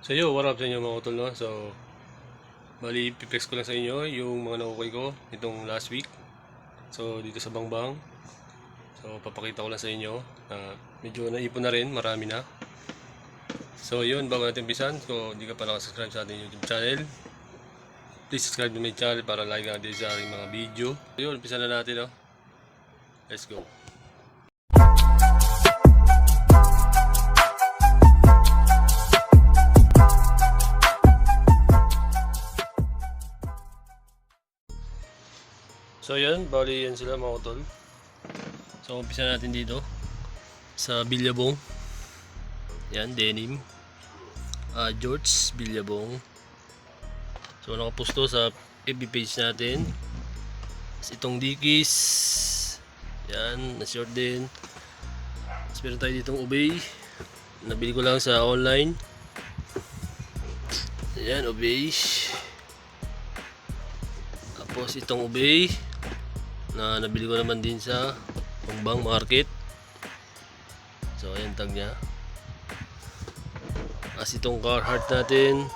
So yo, what up sa inyo mga utol, no? So, bali, piplex ko lang sa inyo yung mga nakukuha ko itong last week. So, dito sa Bangbang. So, papakita ko lang sa inyo na medyo naipon na rin, marami na. So, yun, bago natin pisan, so, hindi ka pa nakasubscribe sa ating YouTube channel, please subscribe to my channel para like natin sa ating mga video. So, yun, pisan na natin, no? Let's go. So yan, bali yan sila mga utol. So umpisa natin dito sa Billabong. Yan, denim. George Billabong. So nakapusto sa FB page natin. Itong Dickies. Yan, na-short din. Tapos meron tayo ditong Obey. Nabili ko lang sa online. Yan, Obey. Tapos itong Obey na nabili ko naman din sa Bangbang Market. So ayan tag nya. As itong Carhartt natin,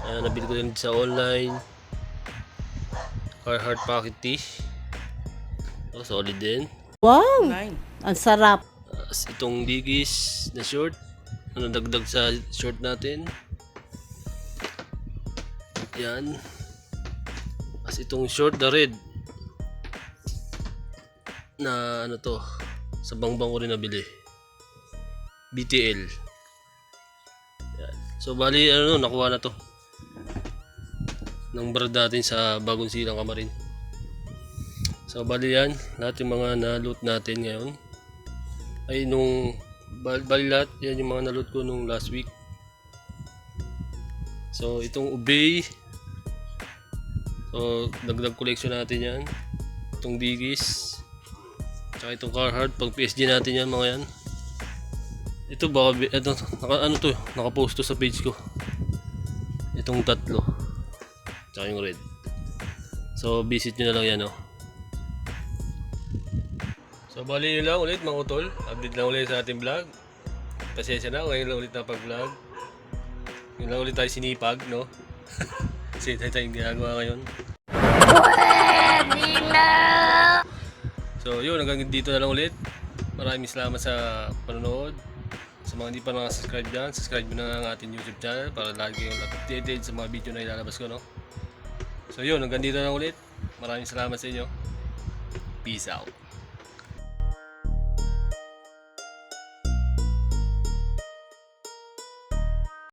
nabili ko din sa online. Carhartt Pocket Tee. So solid din. Wow! Ang sarap. As itong Dickies na short, dagdag sa short natin. Yan. As itong short na red na ano to, sa Bangbang ko rin nabili, BTL. Yan. So bali ano, nakuha na to ng brand natin sa Bagong Silang Kamarin. So bali yan, lahat yung mga na-loot natin ngayon ay nung bali lahat yan yung mga na-loot ko nung last week. So itong Obey, so dagdag collection natin yan. Itong Dickies, tsaka itong Carhartt, pag PSG natin yan mga yan. Ito baka, ito, ano to, nakapost to sa page ko. Itong tatlo, tsaka yung red. So visit nyo na lang yan, oh. So bali nyo lang ulit mga utol, update lang ulit sa ating vlog. Pasensya na, ngayon lang ulit na pag vlog. Ngayon lang ulit tayo sinipag, no? Kasi tayo tayong ginagawa ngayon. So yun, hanggang dito na lang ulit. Maraming salamat sa panonood. Sa mga hindi pa nakasubscribe dyan, subscribe mo na ang ating YouTube channel para lagi kayong updated sa mga video na ilalabas ko, no? So yun, hanggang dito na lang ulit. Maraming salamat sa inyo. Peace out.